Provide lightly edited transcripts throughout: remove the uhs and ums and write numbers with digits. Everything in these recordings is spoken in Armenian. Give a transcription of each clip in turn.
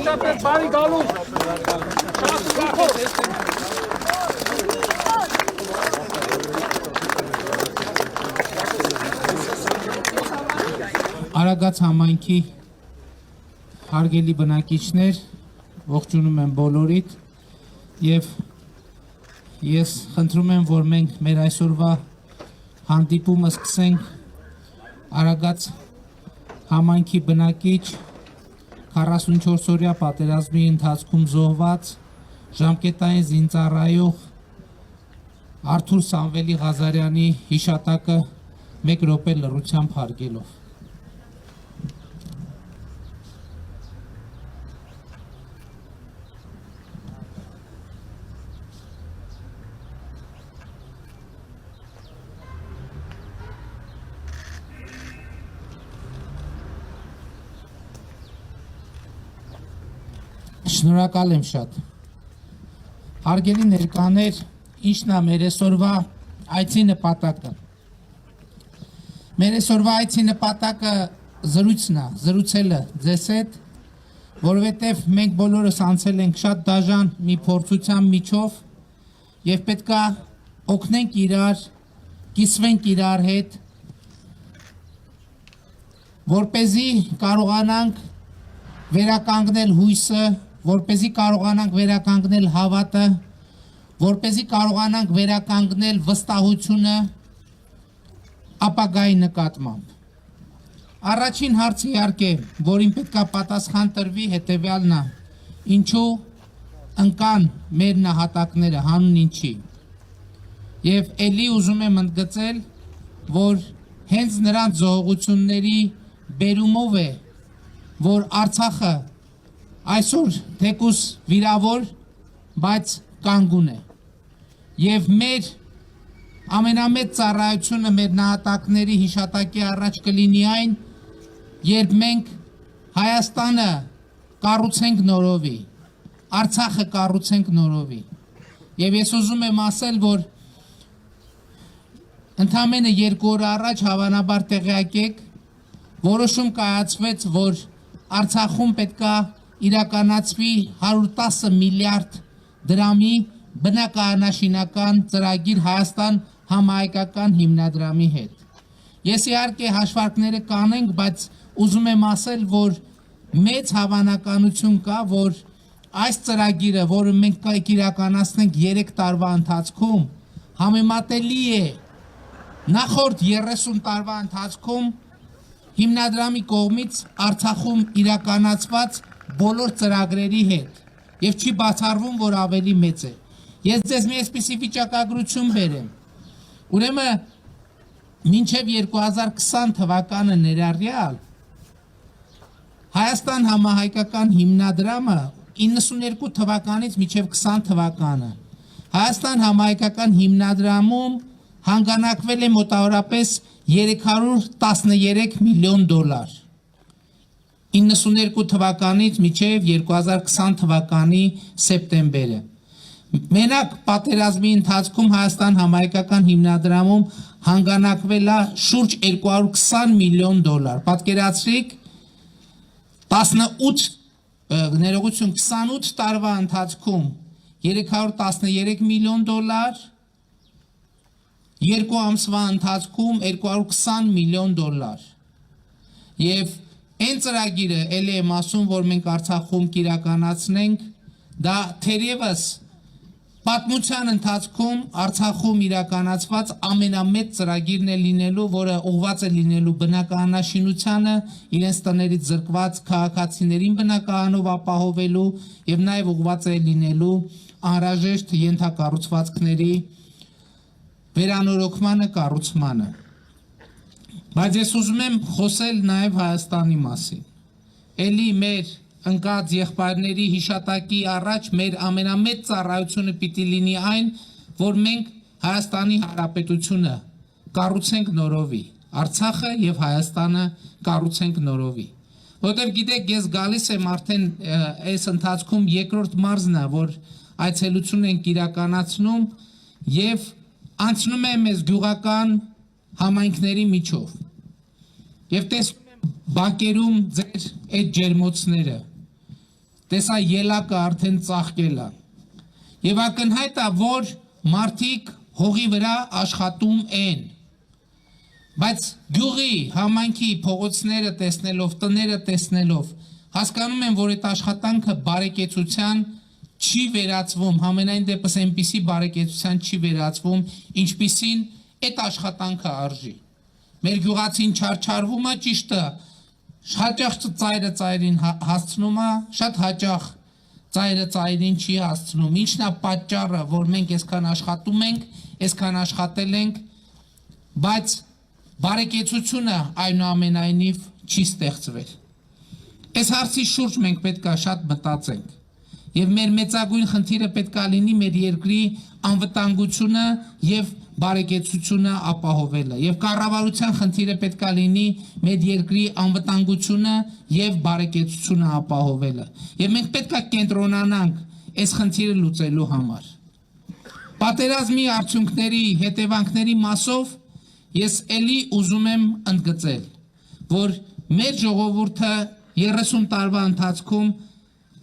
Հրճակեց բարի գալու։ Շատ ուրախով։ Արագած համայնքի հարգելի բնակիչներ, ողջունում եմ բոլորիդ եւ ես խնդրում եմ, որ մենք մեր այսօրվա հանդիպումը սկսենք Արագած համայնքի բնակիչ 44-օրյա պատերազմի ընթացքում զոհված ժամկետային զինծառայող Արթուր Սամվելի Ղազարյանի հիշատակը 1 րոպե լռությամբ հարգելով Շնորհակալ եմ շատ։ Հարգելի ներկաներ, ինչն է մեր այսօրվա այցի նպատակը։ Մեր այսօրվա այցի նպատակը զրույցն է, զրուցելը ձեզ հետ, որովհետև մենք բոլորս անցել ենք շատ դաժան մի փորձության միջով եւ պետքա օգնենք իրար, կիսվենք իրար հետ, որպեսզի կարողանանք վերականգնել հույսը, որպեսզի կարողանանք վերականգնել հավատը, որպեսզի կարողանանք վերականգնել վստահությունը ապագայի նկատմամբ։ Առաջին հարցը իհարկե, որին պետքա պատասխան տրվի, հետևյալն է. ինչու ընկան մեր նահատակները, հանուն ինչի։ Եվ էլի ուզում եմ ընդգծել, որ հենց նրանց զոհողությունների բերումով է, որ Արցախը այսօր թեկուզ վիրավոր, բայց կանգուն է։ Եվ մեր ամենամեծ ծառայությունը մեր նահատակների հիշատակի առաջ կլինի այն, երբ մենք Հայաստանը կառուցենք նորովի, Արցախը կառուցենք նորովի։ Եվ ես ուզում եմ ասել, որ ընդամենը 2 օր առաջ հավանաբար տեղյակ եք, որոշում կայացվեց, որ Արցախում պետքա իրականացվի 110 միլիարդ դրամի բնակարանաշինական ծրագիր Հայաստան համահայկական հիմնադրամի հետ։ Ես իհարկե հաշվարկները կանենք, բայց ուզում եմ ասել, որ մեծ հավանականություն կա, որ այս ծրագիրը, որը մենք կիրականացնենք 3 տարվա ընթացքում, համեմատելի է նախորդ 30 տարվա ընթացքում հիմնադրամի կողմից Արցախում իրականացված բոլոր ծրագրերի հետ եւ չի բացառվում, որ ավելի մեծ է։ Ես ձեզ մի այսպիսի վիճակագրություն բերեմ։ Ուրեմն մինչև 2020 թվականը ներառյալ Հայաստան համահայկական հիմնադրամը 92 թվականից մինչև 20 թվականը Հայաստան համահայկական հիմնադրամում հանգանակվել է մոտավորապես 313 միլիոն դոլար 92 թվականից մինչև 2020 թվականի սեպտեմբերը։ Մենակ պատերազմի ընթացքում Հայաստան համահայկական հիմնադրամում հանգանակվել է շուրջ 220 միլիոն դոլար։ Պատկերացրիք 28 տարվա ընթացքում 313 միլիոն դոլար, 2 ամսվա ընթացքում 220 միլիոն դոլար։ Եվ այն ծրագիրը էլի եմ ասում, որ մենք Արցախում կիրականացնենք, դա թերևս պատմության ընթացքում Արցախում իրականացված ամենամեծ ծրագիրն է լինելու, որը ուղղված է լինելու բնակարանաշինությանը, իրենց տներից զրկված քաղաքացիներին բնակարանով ապահովելու եւ նաեւ ուղղված է լինելու անհրաժեշտ ենթակառուցվածքների վերանորոգմանը, կառուցմանը։ Բայց ես ուզում եմ խոսել նաև Հայաստանի մասին։ Էլի մեր ընկած եղբայրների հիշատակի առաջ մեր ամենամեծ ծառայությունը պիտի լինի այն, որ մենք Հայաստանի Հանրապետությունը կառուցենք նորովի, Արցախը եւ Հայաստանը կառուցենք նորովի։ Որտեւ գիտեք, ես գալիս եմ արդեն այս ընթացքում երկրորդ մարզն է, որ այցելություն ենք իրականացնում եւ անցնում եմ այս գյուղական համայնքների միջով եւ տեսնում եմ բակերում ձեր այդ ջերմոցները, տեսա ելակը արդեն ծաղկել է։ Եվ ակնհայտ է, որ մարդիկ հողի վրա աշխատում են։ Բայց գյուղի, համայնքի փողոցները տեսնելով, տները տեսնելով, հասկանում են, որ այդ աշխատանքը բարեկեցության չի վերածվում, համենայն դեպս այնպիսի բարեկեցության չի վերածվում, ինչպիսին այդ աշխատանքը արժի։ Մեր գյուղացին չարչարվում է, ճիշտ է, հաճախ ծայրը ծայրին հասցնում է, շատ հաճախ ծայրը ծայրին չի հասցնում։ Ինչն է պատճառը, որ մենք այսքան աշխատում ենք, այսքան աշխատել ենք, բայց բարեկեցությունը այնուամենայնիվ չի ստեղծվել։ Այս հարցի շուրջ մենք պետք է շատ մտածենք։ Եվ մեր մեծագույն խնդիրը պետք է լինի մեր երկրի անվտանգությունը եւ բարեկեցությունը ապահովելը։ Եվ կառավարության խնդիրը պետք է լինի մեր երկրի անվտանգությունը եւ բարեկեցությունը ապահովելը։ Եվ մենք պետք է կենտրոնանանք այս խնդիրը լուծելու համար։ Պատերազմի արդյունքների հետևանքների մասով ես ելի ուզում եմ ընդգծել, որ մեր ժողովուրդը 30 տարվա ընթացքում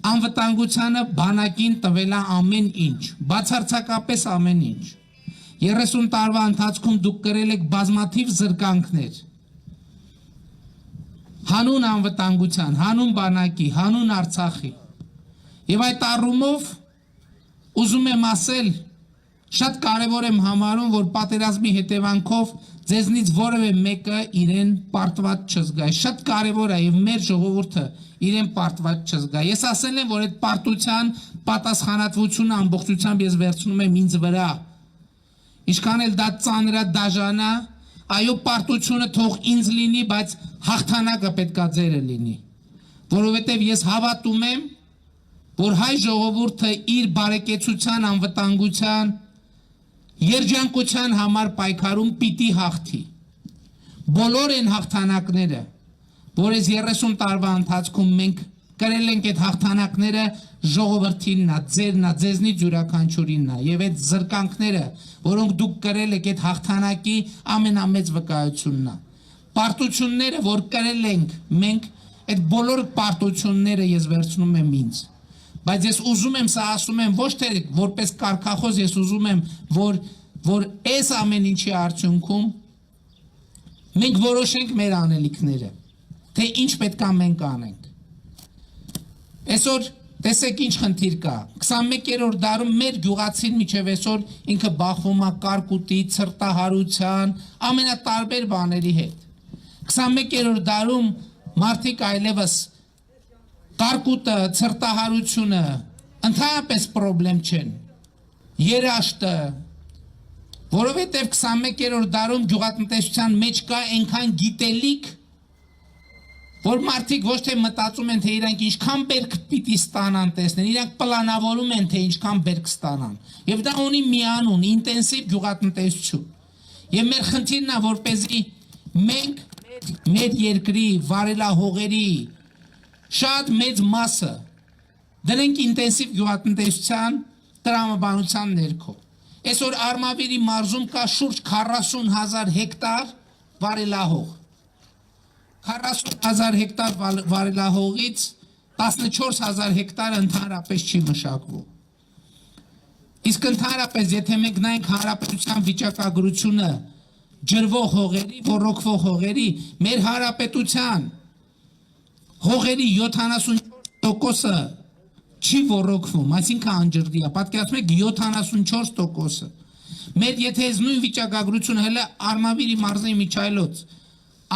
անվտանգությանը բանակին տվել է ամեն ինչ, բացարձակապես ամեն ինչ։ 30 տարվա ընթացքում դուք կրել եք բազմաթիվ զրկանքներ, հանուն անվտանգության, հանուն բանակի, հանուն Արցախի։ Եվ այդ առումով ուզում եմ ասել, շատ կարևոր եմ համարում, որ պատերազմի հետևանքով ձեզնից որևէ մեկը իրեն պարտված չզգա։ Շատ կարևոր է եւ մեր ժողովուրդը իրեն պարտված չզգա։ Ես ասել եմ, որ այդ պարտության պատասխանատվությունը ամբողջությամբ ես վերցնում եմ ինձ վրա։ Ինչքան էլ դա ծանր է, դաժան է, այո, պարտությունը թող ինձ լինի, բայց հաղթանակը պետքա ձերը լինի։ Որովհետեւ ես հավատում եմ, որ հայ ժողովուրդը իր բարեկեցության, անվտանգության, երջանկության համար պայքարում պիտի հաղթի։ Բոլոր են հաղթանակները, որ այս 30 տարվա ընթացքում մենք կրել ենք այդ հաղթանակները, ժողովրդինն է, ձերն է, ձեզնից յուրաքանչյուրինն է, եւ այդ զրկանքները, որոնք դուք կրել եք այդ հաղթանակի ամենամեծ վկայությունն է։ Պարտությունները, որ կրել ենք մենք, այդ բոլոր պարտությունները ես վերցնում եմ ինձ։ Բայց ես ուզում եմ, սա ասում եմ ոչ թե որպես կարգախոս, ես ուզում եմ, որ այս ամեն ինչի արդյունքում մենք որոշենք մեր անելիքները, թե ինչ պետք է մենք անենք։ Այսօր տեսեք ինչ խնդիր կա։ 21-րդ դարում մեր գյուղացին միջև այսօր ինքը բախվում է կարկուտի, ցրտահարության, ամենատարբեր բաների հետ։ 21-րդ դարում մարդիկ այլևս կարկուտը, ցրտահարությունը ընդհանրապես պրոբլեմ չեն։ Երաշտը, որովհետև 21-րդ դարում գյուղատնտեսության մեջ կա այնքան գիտելիք, որ մարդիկ ոչ թե մտածում են, թե իրանք ինչքան բերք պիտի ստանան տեսնեն, իրանք պլանավորում են, թե ինչքան բերք ստանան։ Եվ դա ունի մի անուն, ինտենսիվ գյուղատնտեսություն։ Եվ մեր խնդիրն է, որպեսզի մենք մեր երկրի վարելահողերի շատ մեծ մասը դնենք ինտենսիվ գյուղատնտեսության տրամաբանության ներքո։ Այսօր Արմավիրի մարզում կա շուրջ 40,000 հեկտար վարելահող։ 40,000 հեկտար վարելահողից 14,000 հեկտարը ընդհանրապես չի մշակվում։ Իսկ ընդհանրապես, եթե մենք նայենք հանրապետության վիճակագրությունը ջրվող հողերի, ոռոգվող հողերի, մեր հանրապետության հողերի 74%-ը չի ոռոգվում, այսինքն անջրդի է, պատկերացնում եք 74%-ը։ Մեր եթե այս նույն վիճակագրությունը հələ Արմավիրի մարզի միջայլոց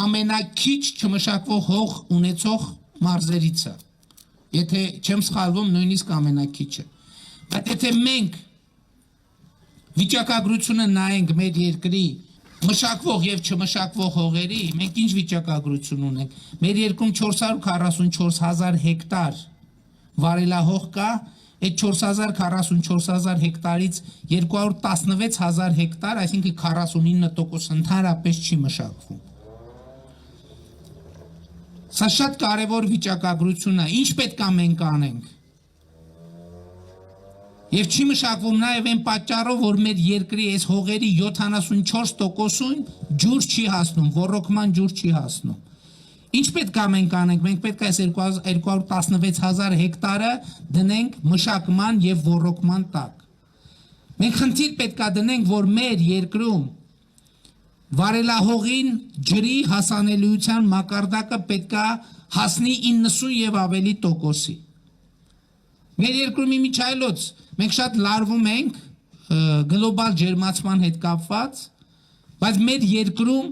ամենակիչ չմշակվող հող ունեցող մարզերից է։ Եթե չեմ սխալվում, նույնիսկ ամենակիչը։ Բայց եթե մենք վիճակագրությունը նայենք մեր երկրի մշակվող եւ չմշակվող հողերի, մենք ինչ վիճակագրություն ունենք։ Մեր երկրում 444,000 հեկտար վարելահող կա, այդ 444,000 հեկտարից 216,000 հեկտար, այսինքն 49% ընդհանրապես չի մշակվում։ Սա շատ կարևոր վիճակագրություն է, ինչ պետք է մենք անենք։ Եվ չի մշակվում նաև այն պատճառով, որ մեր երկրի այս հողերի 74%-ուն ջուր չի հասնում, ոռոգման ջուր չի հասնում։ Ինչ պետք է մենք անենք, մենք պետք է այս 216,000 հեկտարը դնենք մշակման եւ ոռոգման տակ։ Մենք խնդիր պետք է դնենք, որ մեր երկրում վարելահողին ջրի հասանելիության մակարդակը պետք է հասնի 90 եւ ավելի տոկոսի։ Մեր երկրում իմիջայլոց մենք շատ լարվում ենք գլոբալ ջերմացման հետ կապված, բայց մեր երկրում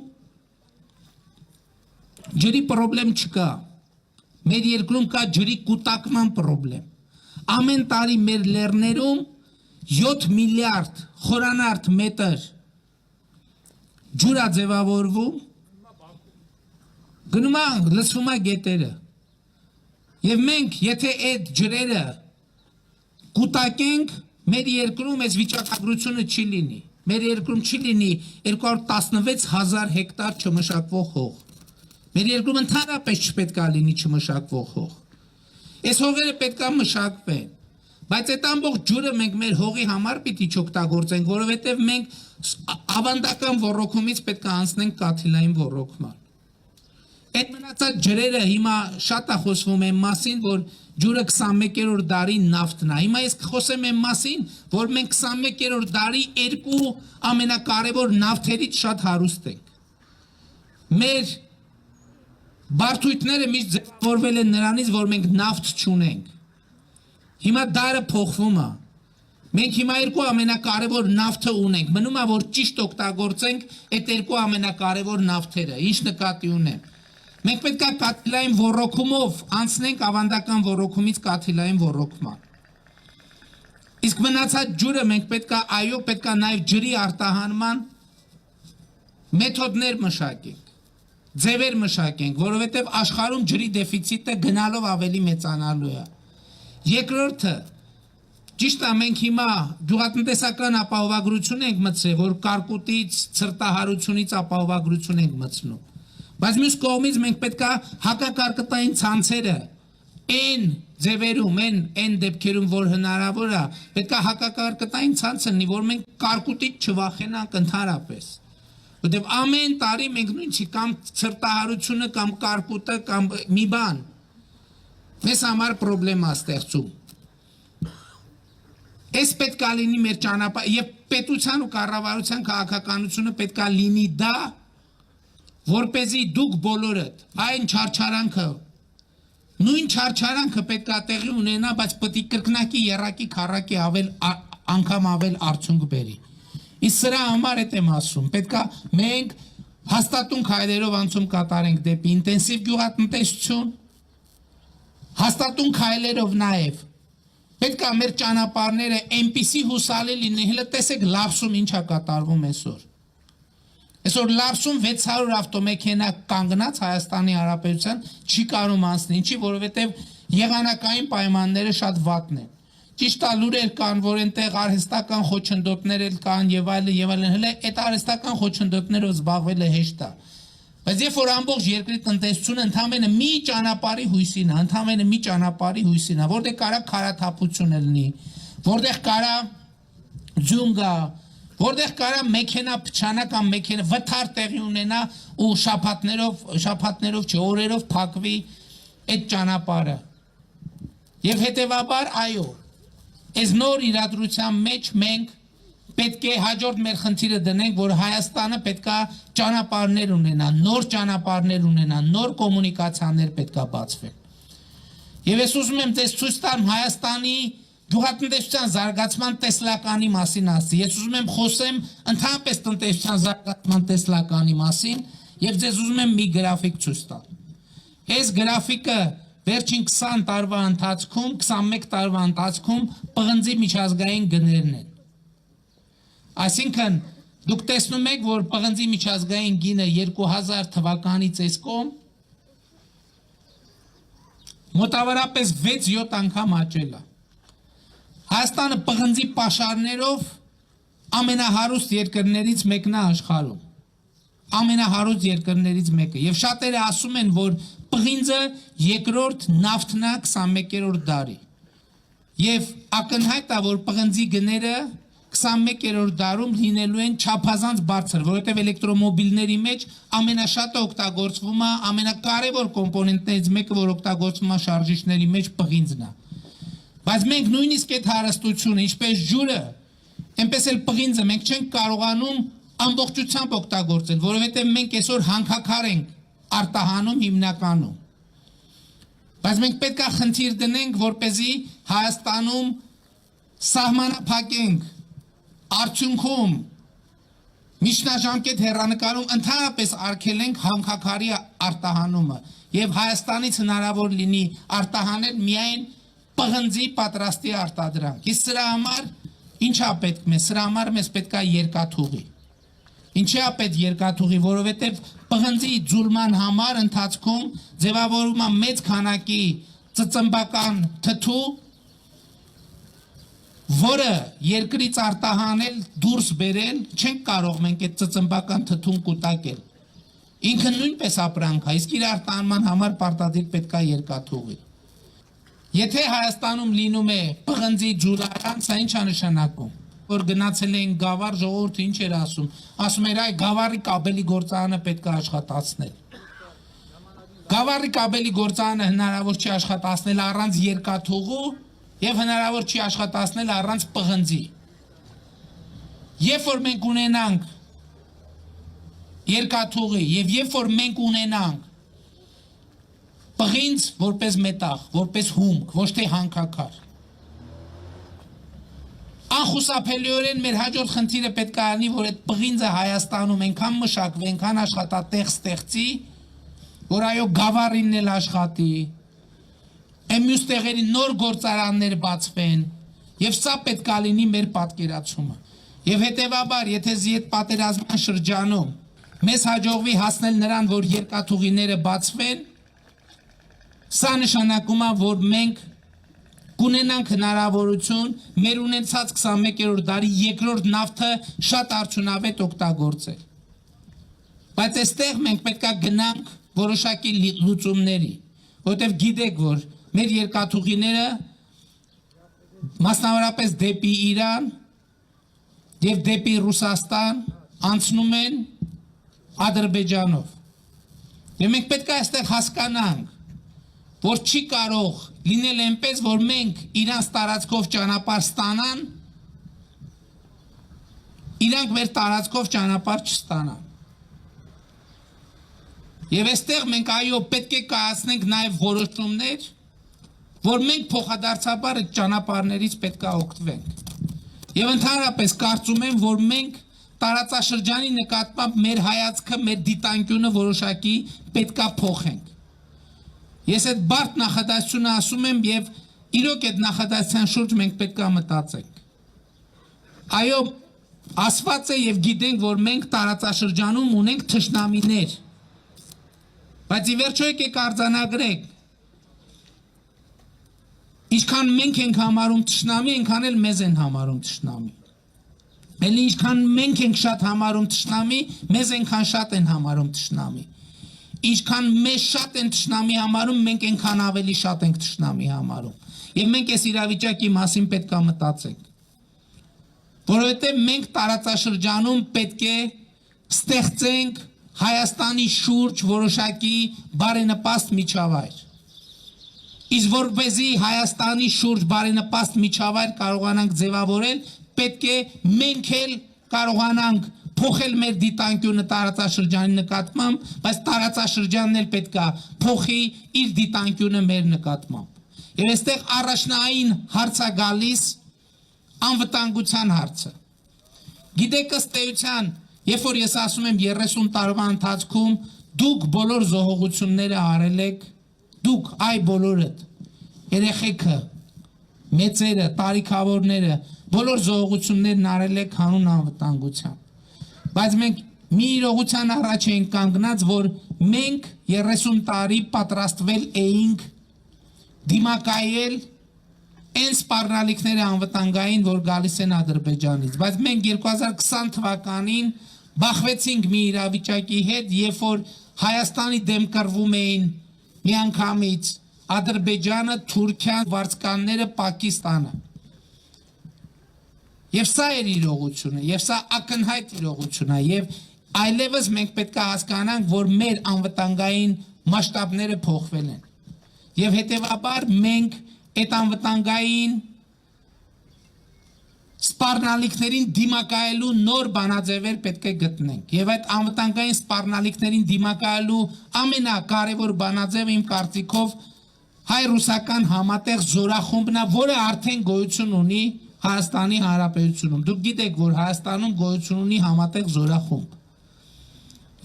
ջրի պրոբլեմ չկա։ Մեր երկրում կա ջրի կուտակման պրոբլեմ։ Ամեն տարի մեր լեռներում 7 միլիարդ խորանարդ մետր ջուր է ձևավորվում, գնում է լցվում է գետերը։ Եվ մենք, եթե այդ ջրերը կուտակենք, մեր երկրում այս վիճակագրությունը չի լինի։ Մեր երկրում չի լինի 216,000 հեկտար չմշակվող հող։ Մեր երկրում ընդհանրապես չպետք է լինի չմշակվող հող։ Այս հողերը պետք է մշակվեն։ Բայց այդ ամբողջ ջուրը մենք մեր հողի համար պիտի չօգտագործենք, որովհետև մենք ավանդական ոռոգումից պետք է անցնենք կաթիլային ոռոգման։ Այդ մնացած ջրերը հիմա շատ է խոսվում այն մասին, որ ջուրը 21-րդ դարի նավթն է։ Հիմա ես խոսեմ այն մասին, որ մենք 21-րդ դարի երկու ամենակարևոր նավթերից շատ հարուստ ենք։ Մեր բարդույթները միշտ ձևավորվել են նրանից, որ մենք նավթ չունենք։ Հիմա դարը փոխվում է։ Մենք հիմա երկու ամենակարևոր նավթը ունենք։ Մնում է, որ ճիշտ օգտագործենք այդ երկու ամենակարևոր նավթերը։ Ինչ նկատի ունեմ։ Մենք պետք է կաթիլային ոռոգումով անցնենք ավանդական ոռոգումից կաթիլային ոռոգման։ Իսկ մնացած ջուրը մենք պետք է այո, պետք է նաև ջրի արտահանման մեթոդներ մշակենք, ձևեր մշակենք, որովհետև աշխարհում ջրի դեֆիցիտը գնալով ավելի մեծանալու է։ Երկրորդը, ճիշտ է, մենք հիմա գյուղատնտեսական ապահովագրություն ենք մտցրել, որ կարկուտից, ցրտահարությունից ապահովագրություն ենք մտցնում։ Բայց մյուս կողմից մենք պետք է հակակարկտային ցանցերը այն ձևերում, այն դեպքերում, որ հնարավոր է, պետք է հակակարկտային ցանց լինի, որ մենք կարկուտից չվախենանք ընդհանրապես։ Որտեղ ամեն տարի մենք նույնիսկ կամ ցրտահարությունը կամ կարկուտը կամ մի բան մեզ համար պրոբլեմ է ստեղծում։ Այս պետք է լինի մեր ճանապարհը եւ պետության ու կառավարության քաղաքականությունը պետք է լինի դա, որպեսզի դուք բոլորդ այն չարչարանքը, նույն չարչարանքը պետք է տեղի ունենա, բայց պետք է կրկնակի երակի քառակի անգամ ավել արդյունք բերի։ Իսկ սրա համար էդ եմ ասում, պետք է մենք հաստատուն քայլերով անցում կատարենք դեպի ինտենսիվ գյուղատնտեսություն, հաստատուն քայլերով նաև պետք է մեր ճանապարհները այնպիսի հուսալի լինեն, հենց տեսեք Լարսում ինչ է կատարվում այսօր։ Այսօր Լարսում 600 ավտոմեքենա կանգնած Հայաստանի Հանրապետության չի կարող անցնել, ինչի, որովհետև եղանակային պայմանները շատ վատն են։ Ճիշտ է, լուրեր կան, որ այնտեղ արհեստական խոչընդոտներ կան եւ այլն, հələ այդ արհեստական խոչընդոտներով զբաղվելը հեշտ է։ Բայց երբ որ ամբողջ երկրի տնտեսությունը ընդամենը մի ճանապարհի հույսին է, ընդամենը մի ճանապարհի հույսին է, որտեղ կարա քարաթափություն լինի, որտեղ կարա ձյուն գա, որտեղ կարա մեքենա փչանա կամ մեքենա վթար տեղի ունենա ու շաբաթներով չէ, օրերով փակվի այդ ճանապարհը։ Եվ հետեւաբար այո, այս նոր իրադրության մեջ մենք պետք է հաջորդ մեր խնդիրը դնենք, որ Հայաստանը պետք է ճանապարհներ ունենա, նոր ճանապարհներ ունենա, նոր կոմունիկացիաներ պետք է բացվեն։ Եվ ես ուզում եմ ձեզ ցույց տամ Հայաստանի գյուղատնտեսության զարգացման տեսլականի մասին ասի։ Ես ուզում եմ խոսեմ ընդհանրապես տնտեսության զարգացման տեսլականի մասին եւ ձեզ ուզում եմ մի գրաֆիկ ցույց տալ։ Այս գրաֆիկը վերջին 20 տարվա ընթացքում, 21 տարվա ընթացքում պղնձի միջազգային գներն են։ Այսինքն դուք տեսնում եք, որ պղնձի միջազգային գինը 2000 թվականից այս կողմ մոտավորապես 6-7 անգամ աճել է։ Հայաստանը պղնձի պաշարներով ամենահարուստ երկրներից մեկն է աշխարհում։ Ամենահարուստ երկրներից մեկը։ Եվ շատերը ասում են, որ պղինձը երկրորդ նավթն է 21-րդ դարի։ Եվ ակնհայտ է, որ պղնձի գները 21-րդ դարում լինելու են չափազանց բարձր, որովհետև էլեկտրոմոբիլների մեջ ամենաշատը օգտագործվում է, ամենակարևոր կոմպոնենտներից մեկը, որ օգտագործվում է շարժիչների մեջ, պղինձն է։ Բայց մենք նույնիսկ այդ հարստությունը, ինչպես ջուրը, այնպես էլ պղինձը մենք չենք կարողանում ամբողջությամբ օգտագործել, որովհետև մենք այսօր հանքաքար ենք արտահանում հիմնականում։ Բայց մենք պետք է խնդիր դնենք, որպեսզի Հայաստանում սահմանափակենք արդյունքում միջնաժամկետ հեռանկարում ընդհանրապես արգելենք հանքաքարի արտահանումը եւ Հայաստանից հնարավոր լինի արտահանել միայն պղնձի պատրաստի արտադրանք։ Իսկ սրա համար ինչա պետք մեզ? Սրա համար մեզ պետք է երկաթուղի։ Ինչի է պետք երկաթուղի, որովհետև պղնձի ձուլման համար ընթացքում ձևավորվում է մեծ քանակի ծծմբական թթու, որը երկրից արտահանել, դուրս բերել, չենք կարող մենք այդ ծծմբական թթուն կուտակել։ Ինքը նույնպես ապրանք է, իսկ իր արտահանման համար պարտադիր պետք է երկաթուղի։ Եթե Հայաստանում լինում է պղնձի ջուրարան, սա ինչ է նշանակում? Որ գնացել են գավառ, ժողովուրդը ինչ էր ասում, ասում էր այ գավառի կաբելի գործարանը պետք է աշխատացնել։ Գավառի կաբելի գործարանը հնարավոր չի աշխատացնել առանց երկաթուղու եւ հնարավոր չի աշխատացնել առանց պղնձի։ Երբ որ մենք ունենանք երկաթուղի եւ երբ որ մենք ունենանք պղինձ որպես մետաղ, որպես հումք, ոչ թե հանքաքար, անխուսափելիորեն մեր հաջորդ խնդիրը պետք է լինի, որ այդ պղինձը Հայաստանում այնքան մշակվի, այնքան աշխատատեղ ստեղծի, որ այո գավառինն էլ աշխատի, այն մյուս տեղերի նոր գործարաններ բացվեն, եւ սա պետք է լինի մեր պատկերացումը։ Եվ հետեւաբար, եթե այդ պատերազմյան շրջանում մեզ հաջողվի հասնել նրան, որ երկաթուղիները բացվեն, սա նշանակում է, որ մենք կունենանք հնարավորություն մեր ունեցած 21-րդ դարի երկրորդ նավթը շատ արդյունավետ օգտագործել։ Բայց այստեղ մենք պետք է գնանք որոշակի լուծումների, որտեղ գիտեք, որ մեր երկաթուղիները մասնավորապես դեպի Իրան եւ դեպի Ռուսաստան անցնում են Ադրբեջանով։ Եվ մենք պետք է այստեղ հասկանանք, որ չի կարող լինել այնպես, որ մենք իրանց տարածքով ճանապարհ ստանան, իրանք մեր տարածքով ճանապարհ չստանան։ Եվ այստեղ մենք այո պետք է կայացնենք նաև որոշումներ, որ մենք փոխադարձաբար այդ ճանապարհներից պետք է օգտվենք։ Եվ ընդհանրապես կարծում եմ, որ մենք տարածաշրջանի նկատմամբ մեր հայացքը, մեր դիտանկյունը որոշակի պետք է փոխենք։ Ես այդ բարդ նախադասությունը ասում եմ եւ իրոք այդ նախադասության շուրջ մենք պետք է մտածենք։ Այո, ասված է եւ գիտենք, որ մենք տարածաշրջանում ունենք թշնամիներ։ Բայց ի վերջո եկեք արձանագրենք, ինչքան մենք ենք համարում թշնամի, այնքան էլ մեզ են համարում թշնամի։ Էլի ինչքան մենք ենք շատ համարում թշնամի, մեզ այնքան շատ են համարում թշնամի։ Ինչքան մեզ շատ են թշնամի համարում, մենք այնքան ավելի շատ ենք թշնամի համարում։ Եվ մենք այս իրավիճակի մասին պետք է մտածենք։ Որովհետև մենք տարածաշրջանում պետք է ստեղծենք Հայաստանի շուրջ որոշակի բարենպաստ միջավայր։ Իսկ որպեսզի Հայաստանի շուրջ բարենպաստ միջավայր կարողանանք ձևավորել, պետք է մենք էլ կարողանանք փոխել մեր դիտանկյունը տարածաշրջանի նկատմամբ, բայց տարածաշրջանն էլ պետք է փոխի իր դիտանկյունը մեր նկատմամբ։ Եվ այստեղ առաջնային հարց է գալիս անվտանգության հարցը։ Գիտեք ըստ էության, երբ որ ես ասում եմ 30 տարվա ընթացքում դուք բոլոր զոհողությունները արել եք, դուք այ բոլորդ, երեխեքը, մեծերը, տարիքավորները, բոլոր զոհողություններն արել եք հանուն անվտանգության։ Բայց մենք մի իրողության առաջ ենք կանգնած, որ մենք 30 տարի պատրաստվել էինք դիմակայել այն սպառնալիքները անվտանգային, որ գալիս են Ադրբեջանից։ Բայց մենք 2020 թվականին բախվեցինք մի իրավիճակի հետ, երբ որ Հայաստանի դեմ կռվում էին միանգամից Ադրբեջանը, Թուրքիան, վարձկանները, Պակիստանը։ Եվ սա էր իրողությունը, եւ սա ակնհայտ իրողություն է, եւ այլևս մենք պետք է հասկանանք, որ մեր անվտանգային մասշտաբները փոխվել են։ Եվ հետեւաբար մենք այդ անվտանգային սպառնալիքներին դիմակայելու նոր բանաձևեր պետք է գտնենք։ Եվ այդ անվտանգային սպառնալիքներին դիմակայելու ամենակարևոր բանաձևը իմ կարծիքով հայ-ռուսական համատեղ զորախումբն է, որը արդեն գոյություն ունի Հայաստանի Հանրապետությունում։ Դուք գիտեք, որ Հայաստանում գոյություն ունի համատեղ զորախումբ։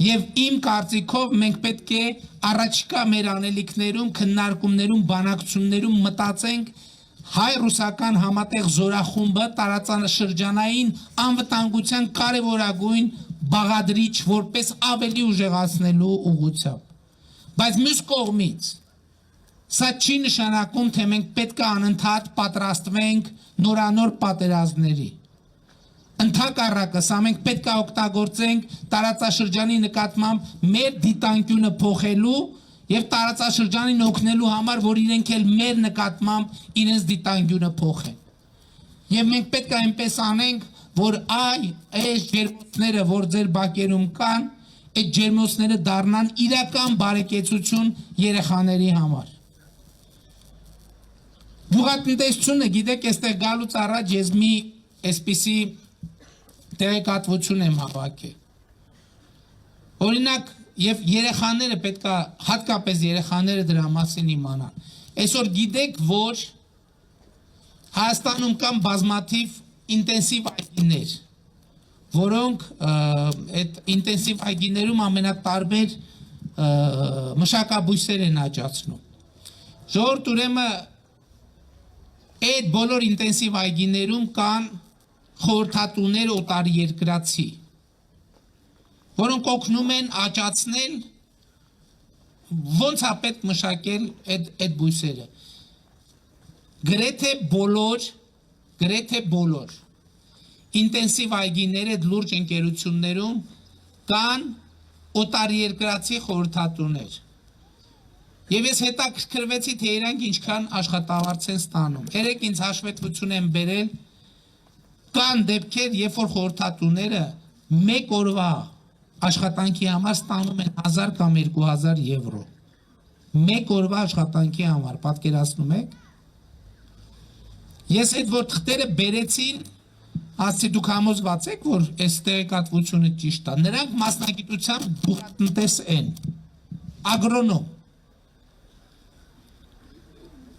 Եվ իմ կարծիքով մենք պետք է առաջիկա մեր անելիքներում, քննարկումներում, բանակցություններում մտածենք հայ-ռուսական համատեղ զորախումբը տարածաշրջանային անվտանգության կարևորագույն բաղադրիչ որպես ավելի ուժեղացնելու ուղղությամբ։ Բայց մյուս կողմից սա չի նշանակում, թե մենք պետք է անընդհատ պատրաստվենք նորանոր պատերազմների։ Ընդհակառակը, սա մենք պետք է օգտագործենք տարածաշրջանի նկատմամբ մեր դիտանկյունը փոխելու եւ տարածաշրջանին օգնելու համար, որ իրենք էլ մեր նկատմամբ իրենց դիտանկյունը փոխեն։ Եվ մենք պետք է այնպես անենք, որ այս ջերմոցները, որ ձեր բակերում կան, այդ ջերմոցները դառնան իրական բարեկեցություն երեխաների համար։ Գյուղատնտեսությունը, գիտեք, այստեղ գալուց առաջ ես մի այսպիսի տեղեկատվություն եմ հավաքել։ Օրինակ, եւ երեխաները պետք է, հատկապես երեխաները դրա մասին իմանան։ Այսօր գիտեք, որ Հայաստանում կան բազմաթիվ ինտենսիվ այգիներ, որոնք այդ ինտենսիվ այգիներում ամենատարբեր մշակաբույսեր են աճացնում։ Ժողովուրդ, ուրեմն այդ բոլոր ինտենսիվ այգիներում կան խորհրդատուներ օտարերկրացի, որոնք օգնում են աճացնել ոնց է պետք մշակել այդ բույսերը։ Գրեթե բոլոր ինտենսիվ այգիներ այդ լուրջ ընկերություններում կան օտարերկրացի խորհրդատուներ։ Եվ ես հետաքրքրվեցի, թե իրանք ինչքան աշխատավարձ են ստանում։ Երեք ինձ հաշվետվություն են բերել, կան դեպքեր, երբ որ խորհրդատուները մեկ օրվա աշխատանքի համար ստանում են 1000 կամ 2000 եվրո։ Մեկ օրվա աշխատանքի համար, պատկերացնում եք։ Ես այդ որ թղթերը բերեցին, ասեցի դուք համոզված եք, որ այս տեղեկատվությունը ճիշտ է։ Նրանք մասնագիտությամբ գյուղատնտես են, ագրոնոմ։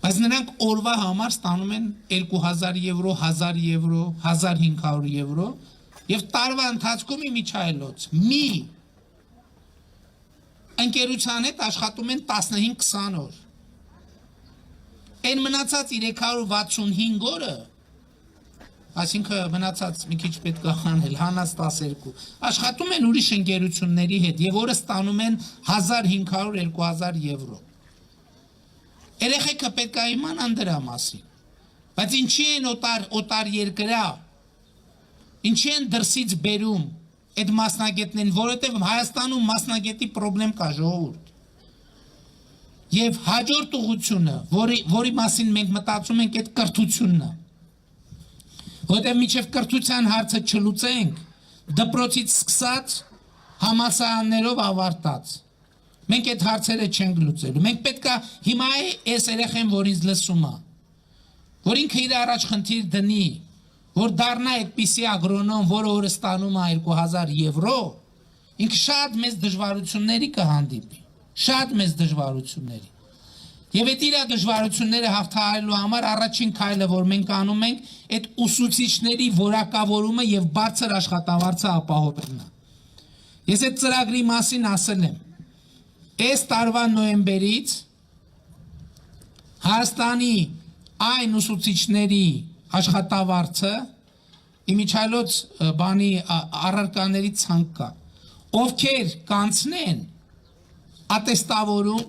Բայց նրանք օրվա համար ստանում են 2000 եվրո, 1000 եվրո, 1500 եվրո եւ տարվա ընթացքում իմիջայլոց մի ընկերության հետ աշխատում են 15-20 օր։ Այն մնացած 365 օրը, այսինքն մնացած մի քիչ պետք է անել, հանած 12, աշխատում են ուրիշ ընկերությունների հետ եւ օրը ստանում են 1500-2000 եվրո։ Երեխեքը պետք է իմանան դրա մասին, բայց ինչի են օտար երկրա, ինչի են դրսից բերում այդ մասնագետներին, որովհետև Հայաստանում մասնագետի պրոբլեմ կա, ժողովուրդ։ Եվ հաջորդ ուղղությունը, որի մասին մենք մտածում ենք, այդ կրթությունն է։ Որովհետև մինչև կրթության հարցը չլուծենք, դպրոցից սկսած համալսարաններով ավարտած, մենք այդ հարցերը չենք լուծելու։ Մենք պետք է հիմա այս երեխեն, որ ինձ լսում է, որ ինքը իր առաջ խնդիր դնի, որ դառնա այդպիսի ագրոնոմ, որը օրը ստանում է 2000 եվրո, ինքը շատ մեծ դժվարությունների կհանդիպի, շատ մեծ դժվարությունների։ Եվ այդ իր դժվարությունները հաղթահարելու համար առաջին քայլը, որ մենք անում ենք, այդ ուսուցիչների որակավորումը եւ բարձր աշխատավարձը ապահովելն է։ Ես այդ ծրագրի մասին ասել եմ։ Այս տարվա նոյեմբերից Հայաստանի այն ուսուցիչների աշխատավարձը իմիջայլոց բանի առարկաների ցանկ կա, ովքեր կանցնեն ատեստավորում,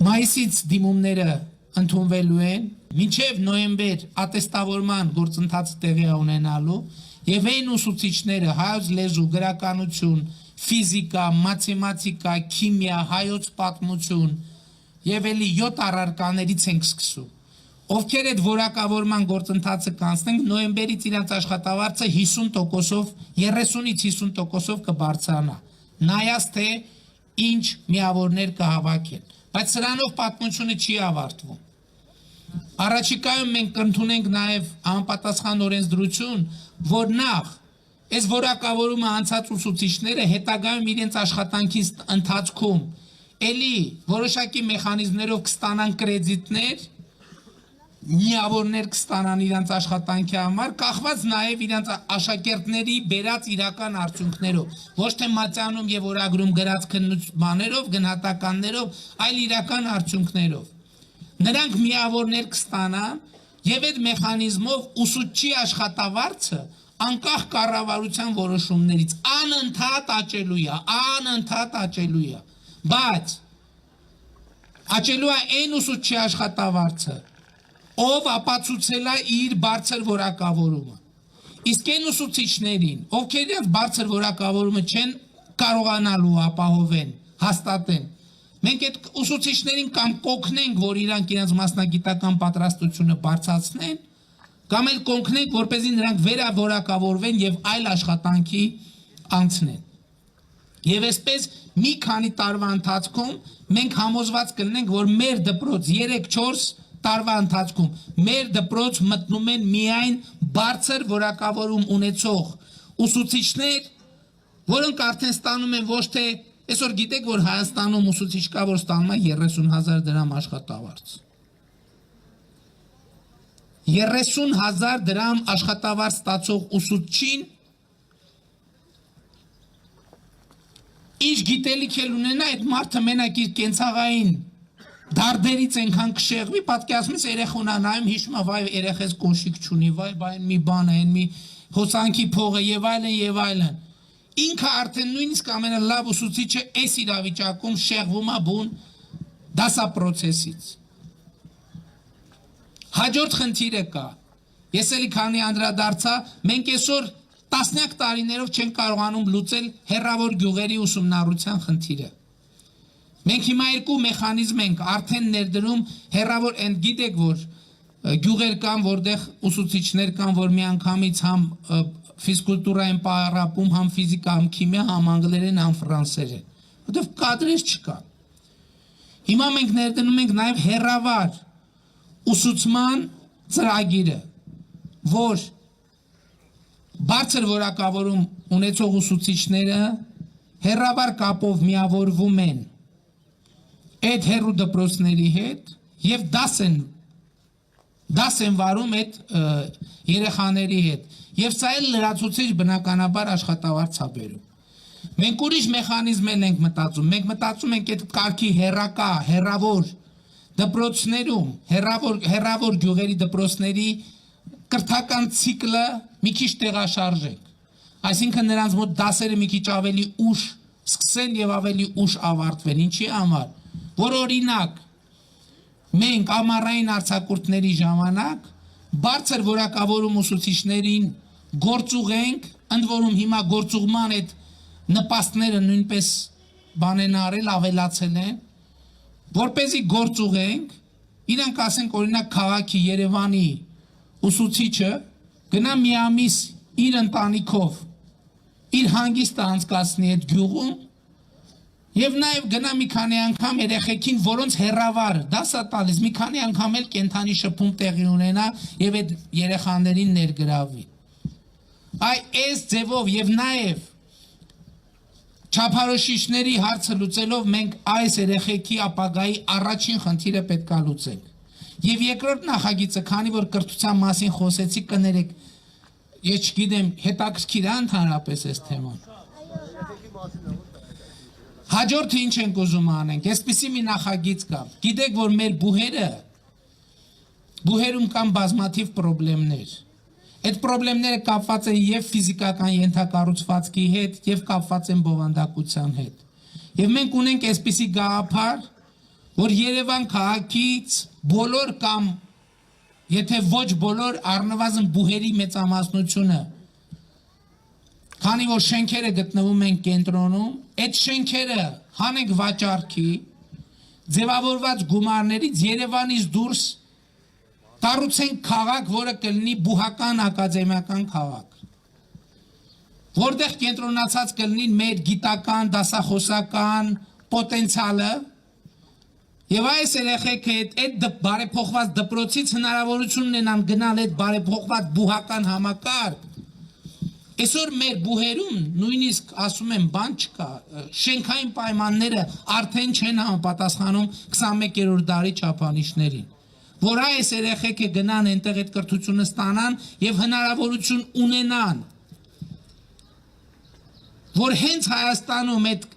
մայիսից դիմումները ընդունվելու են, մինչև նոյեմբեր ատեստավորման գործընթացը տեղի ունենալու եւ այն ուսուցիչները հայոց լեզու, գրականություն, ֆիզիկա, մաթեմատիկա, քիմիա, հայոց պատմություն եւ էլի 7 առարկաներից ենք սկսում, ովքեր այդ որակավորման գործընթացը կանցնենք, նոյեմբերից իրանց աշխատավարձը 50%-ով, 30-ից 50%-ով կբարձրանա։ Նայած թե ինչ միավորներ կհավաքեն։ Բայց սրանով պատմությունը չի ավարտվում։ Առաջիկայում մենք կընդունենք նաև համապատասխան օրենսդրություն, որ նախ այս որակավորումը անցած ուսուցիչները հետագայում իրենց աշխատանքի ընթացքում էլի որոշակի մեխանիզմներով կստանան կրեդիտներ, միավորներ կստանան իրենց աշխատանքի համար, կախված նաև իրենց աշակերտների բերած իրական արդյունքներով, ոչ թե մատյանում եւ օրագրում գրած քննություններով, գնահատականներով, այլ իրական արդյունքներով։ Նրանք միավորներ կստանան եւ այդ մեխանիզմով ուսուցչի աշխատավարձը անկախ կառավարության որոշումներից անընդհատ աճելու է, բայց աճելու է այն ուսուցչի աշխատավարձը, ով ապացուցել է իր բարձր որակավորումը։ Իսկ այն ուսուցիչներին, ովքեր իրենց բարձր որակավորումը չեն կարողանալու ապահովեն, հաստատեն, մենք այդ ուսուցիչներին կամ կօգնենք, որ իրանք իրենց մասնագիտական պատրաստությունը բարձրացնեն, կամ էլ կօգնենք, որպեսզի նրանք վերավորակավորվեն եւ այլ աշխատանքի անցնեն։ Եվ այսպես մի քանի տարվա ընթացքում մենք համոզված կլինենք, որ մեր դպրոց 3-4 տարվա ընթացքում մեր դպրոց մտնում են միայն բարձր որակավորում ունեցող ուսուցիչներ, որոնք արդեն ստանում են ոչ թե այսօր գիտեք, որ Հայաստանում ուսուցիչ կա, որ ստանում է 30,000 դրամ աշխատավարձ։ 30,000 դրամ աշխատավարձ ստացող ուսուցչին ինչ գիտելիք էլ ունենա, այդ մարդը մենակ իր կենցաղային դարդերից այնքան կշեղվի, պատկերացնես երեխունա նայում հիշում է, վայ երեխես կոշիկ չունի, վայ մի բան է, մի հոսանքի փողը եւ այլն։ Ինքը արդեն նույնիսկ ամենալավ ուսուցիչը այս իրավիճակում շեղվում է բուն դասապրոցեսից։ Հաջորդ խնդիրը կա։ Ես էլի քանի անդրադարձա, մենք այսօր տասնյակ տարիներով չենք կարողանում լուծել հեռավոր գյուղերի ուսումնառության խնդիրը։ Մենք հիմա երկու մեխանիզմ ենք արդեն ներդրում հեռավոր, and գիտեք որ գյուղեր կան, որտեղ ուսուցիչներ կան, որ միանգամից համ ֆիզկուլտուրային պարապում, համ ֆիզիկա, համ քիմիա, համ անգլերեն, համ ֆրանսերեն, որտեղ կադրեր չկան։ Հիմա մենք ներդնում ենք նաև հեռավար ուսուցման ծրագիրը, որ բարձր որակավորում ունեցող ուսուցիչները հեռավար կապով միավորվում են այդ հեռու դպրոցների հետ եւ դաս են վարում այդ երեխաների հետ։ Եվ սա էլ լրացուցիչ բնականաբար աշխատավարձ է բերում։ Մենք ուրիշ մեխանիզմ ենք մտածում։ Մենք մտածում ենք այդ կարգի հեռակա, հեռավոր դպրոցներում, հեռավոր գյուղերի դպրոցների կրթական ցիկլը մի քիչ տեղաշարժենք։ Այսինքն նրանց մոտ դասերը մի քիչ ավելի ուշ սկսեն եւ ավելի ուշ ավարտվեն։ Ինչի համար? Որ օրինակ մենք ամառային արձակուրդների ժամանակ բարձր որակավորում ուսուցիչներին գործուղենք, ընդ որում հիմա գործուղման այդ նպաստները նույնպես բանեն արել, ավելացել են, որպեսզի գործուղենք, իրանք ասենք օրինակ քաղաքի Երևանի ուսուցիչը գնա մի ամիս իր ընտանիքով իր հանգիստը անցկացնի այդ գյուղում եւ նաեւ գնա մի քանի անգամ երեխեքին, որոնց հեռավար դասա տալիս, մի քանի անգամ էլ կենթանի շփում տեղի ունենա եւ այդ երեխաներին ներգրավի։ Այս ձևով եւ նաեւ չափորոշիչների հարցը լուծելով մենք այս երեխեքի ապագայի առաջին խնդիրը պետք է լուծենք։ Եվ երկրորդ նախագիծը, քանի որ կրթության մասին խոսեցի, կներեք, ես չգիտեմ, հետաքրքիր է ընդհանրապես այս թեման։ Հաջորդը ինչ ենք ուզում անենք, այսպիսի մի նախագիծ կա։ Գիտեք, որ մեր բուհերում կան բազմաթիվ պրոբլեմներ։ Այդ պրոբլեմները կապված են եւ ֆիզիկական ենթակառուցվածքի հետ, եւ կապված են բովանդակության հետ։ Եվ մենք ունենք այսպիսի գաղափար, որ Երևան քաղաքից բոլոր կամ եթե ոչ բոլոր առնվազն բուհերի մեծամասնությունը, քանի որ շենքերը գտնվում են կենտրոնում, այդ շենքերը հանենք վաճառքի, ձևավորված գումարներից Երևանից դուրս կառուցենք քաղաք, որը կլինի բուհական ակադեմիական քաղաք, որտեղ կենտրոնացած կլինի մեր գիտական, դասախոսական պոտենցիալը, եւ այս երեխեքը այդ բարեփոխված դպրոցից հնարավորություն ունենան գնալ այդ բարեփոխված բուհական համակարգ։ Այսօր մեր բուհերում նույնիսկ ասում եմ բան չկա, շենքային պայմանները արդեն չեն համապատասխանում 21-րդ դարի չափանիշներին, որ այս երեխեքը գնան այնտեղ այդ կրթությունը ստանան եւ հնարավորություն ունենան, որ հենց Հայաստանում այդ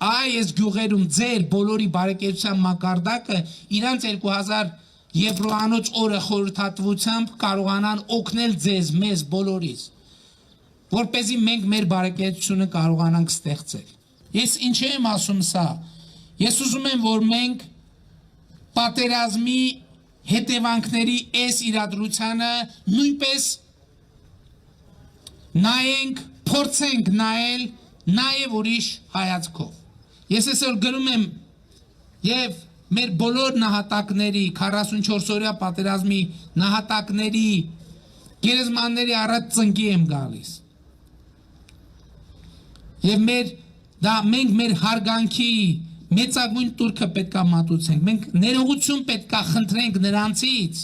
այս գյուղերում ձեր բոլորի բարեկեցության մակարդակը իրանց 2000 եվրոանոց օրը խորհրդատվությամբ կարողանան օգնել ձեզ, մեզ բոլորիս, որպեսզի մենք մեր բարեկեցությունը կարողանանք ստեղծել։ Ես ինչ եմ ասում սա, ես ուզում եմ, որ մենք պատերազմի հետևանքների այս իրադրությանը նույնպես նայենք, փորձենք նայել նաև ուրիշ հայացքով։ Ես այսօր գրում եմ եւ մեր բոլոր նահատակների 44-օրյա պատերազմի նահատակների գերեզմանների առաջ ծնկի եմ գալիս։ Եվ մենք մեր հարգանքի մեծագույն տուրքը պետքա մատուցենք, մենք ներողություն պետքա խնդրենք նրանցից,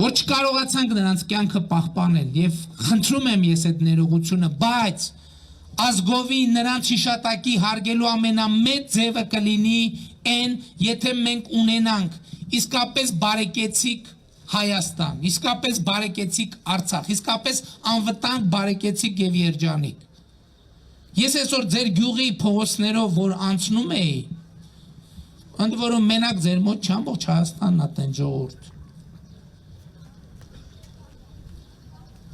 որ չկարողացանք նրանց կյանքը պահպանել եւ խնդրում եմ ես այդ ներողությունը, բայց ազգովի նրանց հիշատակի հարգելու ամենամեծ ձևը կլինի այն, եթե մենք ունենանք իսկապես բարեկեցիկ Հայաստան, իսկապես բարեկեցիկ Արցախ, իսկապես անվտանգ բարեկեցիկ եւ երջանիկ։ Ես այսօր ձեր գյուղի փողոցներով որ անցնում էի, ընդ որում մենակ ձեր մոտ չամբողջ Հայաստանն ատեն ժողովուրդ։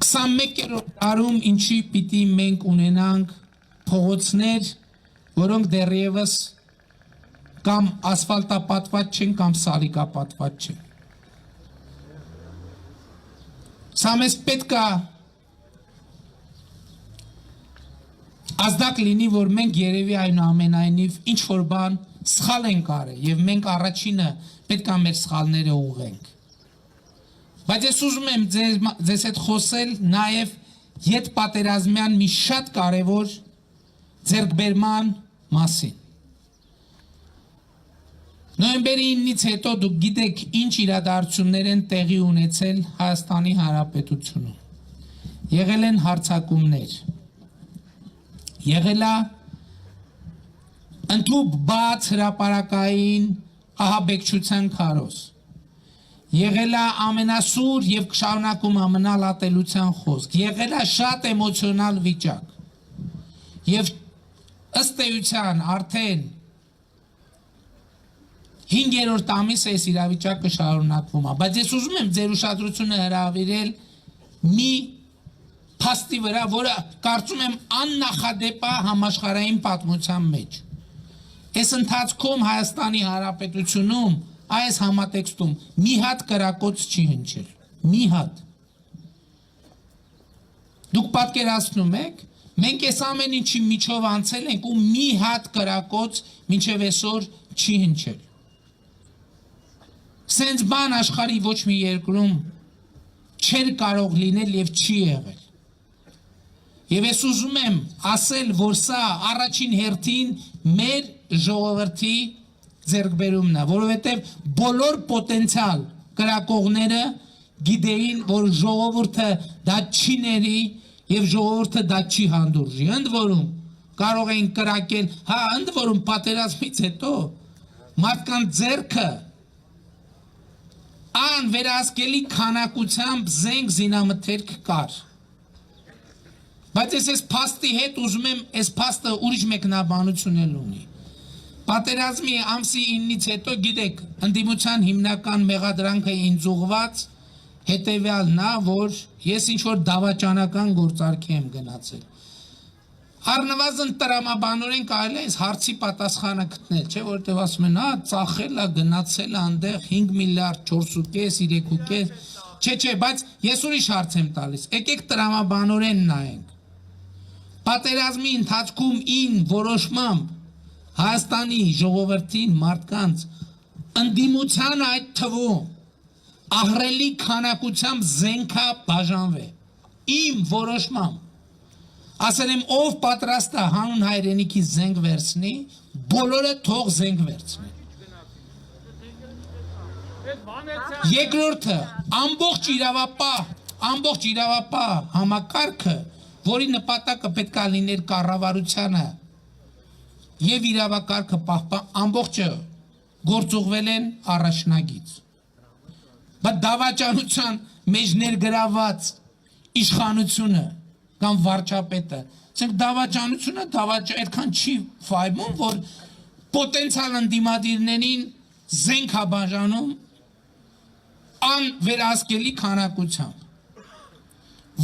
21-րդ դարում ինչի պիտի մենք ունենանք փողոցներ, որոնք դեռևս կամ ասֆալտապատված չեն, կամ սալիկապատված չեն։ Սա մեզ պետք է ազդակ լինի, որ մենք երևի այնուամենայնիվ ինչ որ բան սխալ ենք արել եւ մենք առաջինը պետք է մեր սխալները ուղղենք։ Բայց ես ուզում եմ ձեզ հետ խոսել նաեւ յետպատերազմյան մի շատ կարևոր ձեռքբերման մասին։ Նոյեմբերի 9-ից հետո դուք գիտեք ինչ իրադարձություններ են տեղի ունեցել Հայաստանի Հանրապետությունում։ Եղել են հարձակումներ, եղել է ընդհուպ բաց հրապարակային ահաբեկչության քարոզ, եղել է ամենասուր եւ շարունակում ամենալ ատելության խոսք, եղել է շատ էմոցիոնալ վիճակ եւ ըստ էության արդեն 5-րդ ամիսը այս իրավիճակը շարունակվում է, բայց ես ուզում եմ ձեր ուշադրությունը հրավիրել մի փաստի վրա, որը կարծում եմ աննախադեպ է համաշխարհային պատմության մեջ։ Այս ընթացքում Հայաստանի Հանրապետությունում այս համատեքստում մի հատ կրակոց չի հնչել, մի հատ։ Դուք պատկերացնում եք, մենք այս ամեն ինչի միջով անցել ենք ու մի հատ կրակոց մինչև այսօր չի հնչել։ Սենց բան աշխարհի ոչ մի երկրում չէր կարող լինել եւ չի եղել։ Եվ ես ուզում եմ ասել, որ սա առաջին հերթին մեր ժողովրդի ձեռքբերումն է, որովհետև բոլոր պոտենցիալ կրակողները գիտեին, որ ժողովուրդը դա չի ների եւ ժողովուրդը դա չի հանդուրժի։ Ընդ որում կարող էին կրակել, ընդ որում պատերազմից հետո մարդկանց ձեռքը անվերահսկելի քանակությամբ զենք զինամթերք կար։ Բայց ես փաստի հետ ուզում եմ այս փաստը ուրիշ մեկնաբանություն էլ ունի։ Պատերազմի ամսի 9-ից հետո գիտեք, ընդդիմության հիմնական մեղադրանքը ինձ ուղված հետևյալն է, որ ես ինչ որ դավաճանական գործարքի եմ գնացել։ Առնվազն տրամաբանորեն կարելի է այս հարցի պատասխանը գտնել, չէ՞, որտեղ ասում են, ծախել է, գնացել է այնտեղ 5 միլիարդ 4.5, 3.5, չէ, բայց ես ուրիշ հարց եմ տալիս։ Եկեք տրամաբանորեն նայենք։ Պատերազմի ընթացքում ին որոշմամբ Հայաստանի ժողովրդին մարդկանց ընդդիմության այդ թվում ահռելի քանակությամբ զենքա բաժանվե իմ որոշմամբ ասել եմ ով պատրաստ է հանուն հայրենիքի զենք վերցնի բոլորը թող զենք վերցնեն երկրորդը ամբողջ իրավապահ համակարգը որի նպատակը պետք է լիներ կառավարությանը եւ իրավակարգը պահպան ամբողջը գործուղվել են առաջնագից բայց դավաճանության մեջ ներգրաված իշխանությունը կամ վարչապետը ասենք դավաճանությունը այդքան չի ֆայմում որ պոտենցիալ ընդդիմադիրներին զենք է բաժանում անվերահսկելի քանակությամբ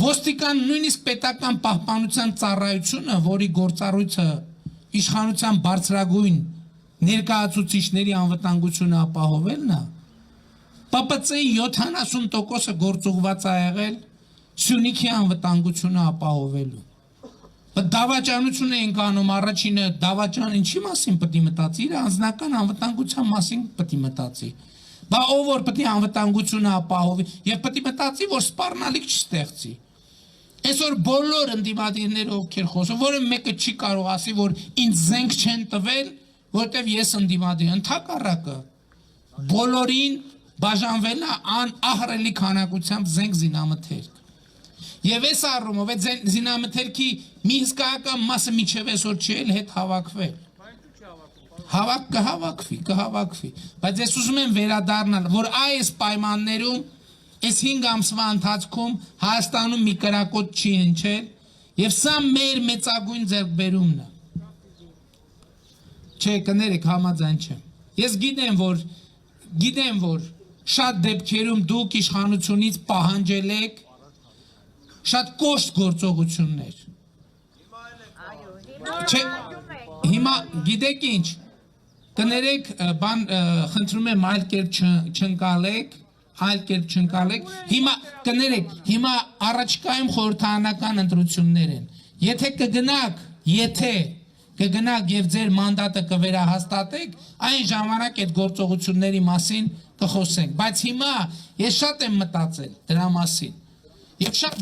ոստիկան նույնիսկ պետական պահպանության ծառայությունը որի գործառույթը իշխանության բարձրագույն ներկայացուցիչների անվտանգությունը ապահովելն է ՊՊՑ-ի 70%-ը գործուղված է եղել Սյունիքի անվտանգությունը ապահովելու բայց դավաճանությունը ենք անում առաջինը դավաճան ինչի մասին պետք է մտածի իր անձնական անվտանգության մասին պետք է մտածի բա ով որ պետք է անվտանգությունը ապահովի եւ պետք է մտածի որ սպառնալիք չստեղծի այսօր բոլոր ընդդիմադիրները ովքեր խոսում որը մեկը չի կարող ասի որ ինձ զենք չեն տվել որտեվ ես ընդդիմադիր ընդհակառակը բոլորին բաժանվել է ահռելի քանակությամբ զենք զինամթերք եւ այս առումով այդ զինամթերքի մի հսկայական մասը միջև այսօր չի էլ հետ հավաքվել կհավաքվի բայց ես ուզում եմ վերադառնալ որ այս պայմաններում այս 5 ամսվա ընթացքում Հայաստանում մի կրակոտ չի հնչել եւ սա մեր մեծագույն ձեռքբերումն է չէ կներեք համաձայն չեմ ես գիտեմ որ շատ դեպքերում դուք իշխանությունից պահանջել եք շատ կոշտ գործողություններ չէ հիմա գիտեք ինչ կներեք բան խնդրում եմ այլ կերպ չընկալեք հիմա կներեք հիմա առաջիկայում խորհրդարանական ընտրություններ են եթե կգնաք եւ ձեր մանդատը կվերահաստատեք այն ժամանակ այդ գործողությունների մասին կխոսենք բայց հիմա ես շատ եմ մտածել դրա մասին եւ շատ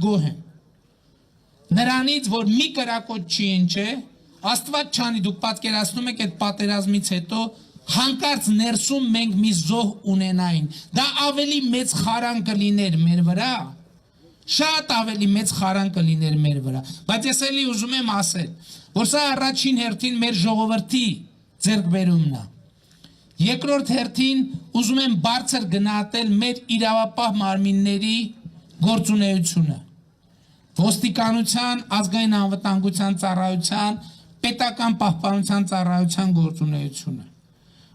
գոհ եմ նրանից որ մի կրակոտ չի ինչե Աստված չանի դուք պատկերացնում եք այդ պատերազմից հետո հանկարծ ներսում մենք մի զոհ ունենային դա ավելի մեծ խարան կլիներ մեր վրա շատ ավելի մեծ խարան կլիներ մեր վրա բայց ես էլի ուզում եմ ասել որ սա առաջին հերթին մեր ժողովրդի ձեռքբերումն է երկրորդ հերթին ուզում եմ բարձր գնահատել մեր իրավապահ մարմինների գործունեությունը ոստիկանության ազգային անվտանգության ծառայության պետական պահպանության ծառայության գործունեությունը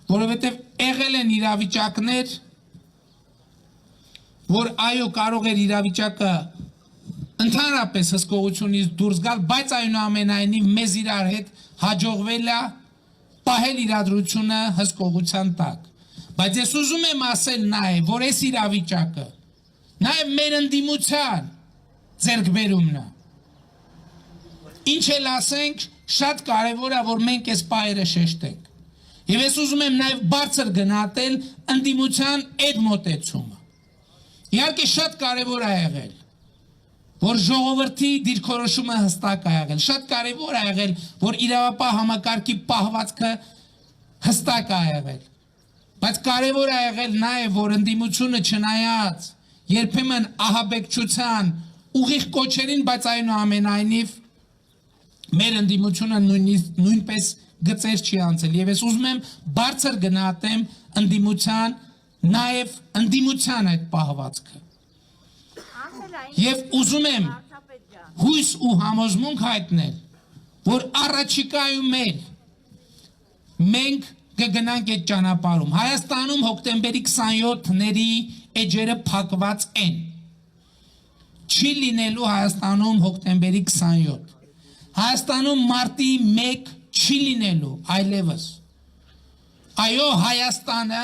որովհետև եղել են իրավիճակներ որ այո կարող էր իրավիճակը ընդհանրապես հսկողությունից դուրս գալ բայց այնուամենայնիվ մեզ իրար հետ հաջողվել է պահել իրադրությունը հսկողության տակ բայց ես ուզում եմ ասել նաև որ այս իրավիճակը նաև մեր ընդդիմության ձեռքբերումն է ինչ էլ ասենք շատ կարևոր է որ մենք այս պահերը շեշտենք եւ ես ուզում եմ նաև բարձր գնահատել ընդդիմության այդ մոտեցումը իհարկե շատ կարևոր է եղել որ ժողովրդի դիրքորոշումը հստակ է եղել շատ կարևոր է եղել որ իրավապահ համակարգի պահվածքը հստակ է եղել բայց կարևոր է եղել նաև որ ընդդիմությունը չնայած երբեմն ահաբեկչության ուղիղ կոչերին բայց այնուամենայնիվ մեր ընդդիմությունը նույնպես գծեր չի անցել եւ ես ուզում եմ բարձր գնահատեմ ընդդիմության նաև ընդդիմության այդ պահվածքը եւ ուզում եմ հույս ու համոզմունք հայտնել որ առաջիկայում մենք կգնանք այդ ճանապարհում Հայաստանում հոկտեմբերի 27-ների էջերը փակված են չի լինելու Հայաստանում հոկտեմբերի 27 Հայաստանում մարտի 1 չի լինելու այլևս այո Հայաստանը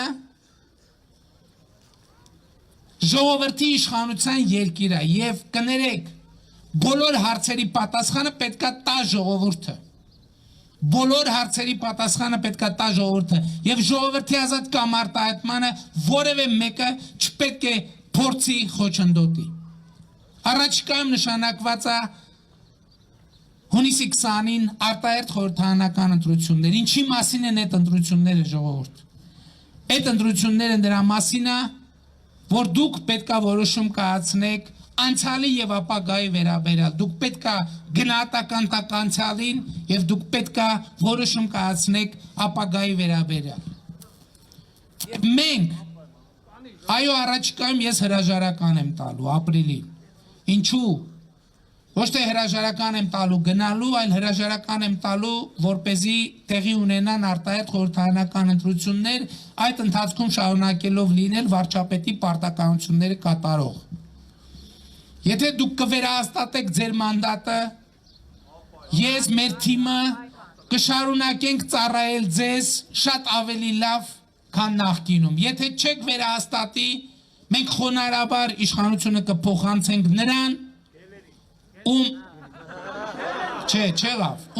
ժողովրդի իշխանության երկիր է եւ կներեք բոլոր հարցերի պատասխանը պետքա տա ժողովուրդը բոլոր հարցերի պատասխանը պետք է տա ժողովուրդը եւ ժողովրդի ազատ կամ արտահայտմանը որևէ մեկը չպետք է փորձի խոչընդոտի առաջիկայում նշանակված է հունիսի 20-ին արտահերթ խորհրդարանական ընտրություններ ինչի մասին են այդ ընտրությունները ժողովուրդ այդ ընտրությունները դրա մասին է որ դուք պետք է որոշում կայացնեք անցյալի եւ ապագայի վերաբերյալ դուք պետք է գնահատական տաք անցյալին եւ դուք պետք է որոշում կայացնեք ապագայի վերաբերյալ եւ մենք այո առաջիկայում ես հրաժարական եմ տալու ապրիլին ինչու ոչ թե հրաժարական եմ տալու գնալու այլ հրաժարական եմ տալու որպեսզի տեղի ունենան արտահերթ խորհրդարանական ընտրություններ այդ ընթացքում շարունակելով լինել վարչապետի պարտականությունները կատարող Եթե դուք կվերահաստատեք ձեր մանդատը, ես մեր թիմը կշարունակենք ծառայել ձեզ շատ ավելի լավ, քան նախկինում։ Եթե չեք վերահաստատի, մենք խոնարհաբար իշխանությունը կփոխանցենք նրան,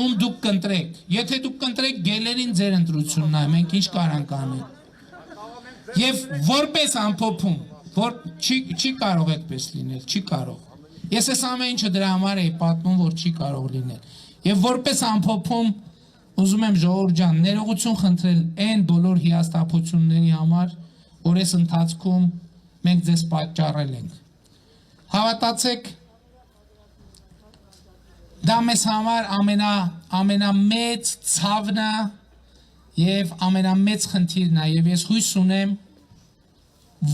ում դուք կընտրեք։ Եթե դուք կընտրեք գելերին ձեր ընտրությունն է, մենք ինչ կարանք անենք։ Եվ որպես ամփոփում որ չի կարող այդպես լինել, չի կարող։ Ես այս ամեն ինչը դրա համար էի պատմում, որ չի կարող լինել։ Եվ որպես ամփոփում ուզում եմ ժողովուրդ ջան, ներողություն խնդրել այն բոլոր հիասթափությունների համար, որ այս ընթացքում մենք ձեզ պատճառել ենք։ Հավատացեք, դա մեզ համար ամենամեծ ցավն է եւ ամենամեծ խնդիրն է եւ ես հույս ունեմ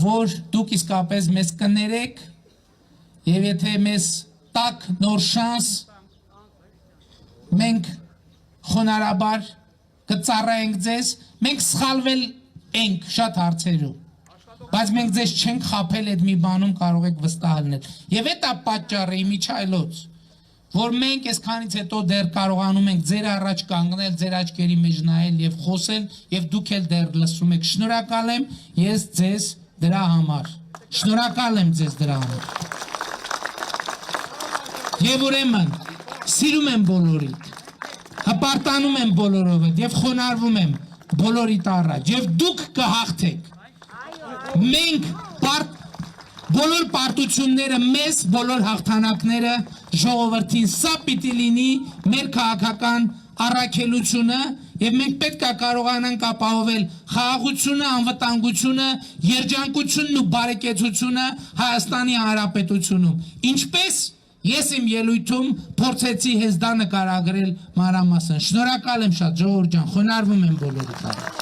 որ դուք իսկապես մեզ կներեք եւ եթե մեզ տակ նոր շանս մենք խոնարհաբար կծառայենք ձեզ մենք սխալվել ենք շատ հարցերում բայց մենք ձեզ չենք խաբել այդ մի բանում կարող եք վստահ լինել եւ այդ է պատճառը իմիջայլոց որ մենք այսքանից հետո դեռ կարողանում ենք ձեր առաջ կանգնել ձեր աչքերի մեջ նայել եւ խոսել եւ դուք էլ դեռ լսում եք շնորհակալ եմ ես ձեզ դրա համար շնորհակալ եմ ձեզ դրա համար եւ ուրեմն սիրում եմ բոլորիդ հպարտանում եմ բոլորով եւ խոնարհվում եմ բոլորիդ առաջ եւ դուք կհաղթեք մենք բոլոր պարտությունները մեզ բոլոր հաղթանակները ժողովրդին սա պիտի լինի մեր քաղաքական առաքելությունը եւ մենք պետք է կարողանանք ապահովել խաղաղությունը, անվտանգությունը, երջանկությունն ու բարեկեցությունը Հայաստանի Հանրապետությունում։ Ինչպես ես իմ ելույթում փորձեցի հենց դա նկարագրել մանրամասն։ Շնորհակալ եմ շատ ժողովուրդ ջան, խոնարհվում եմ բոլորիդ։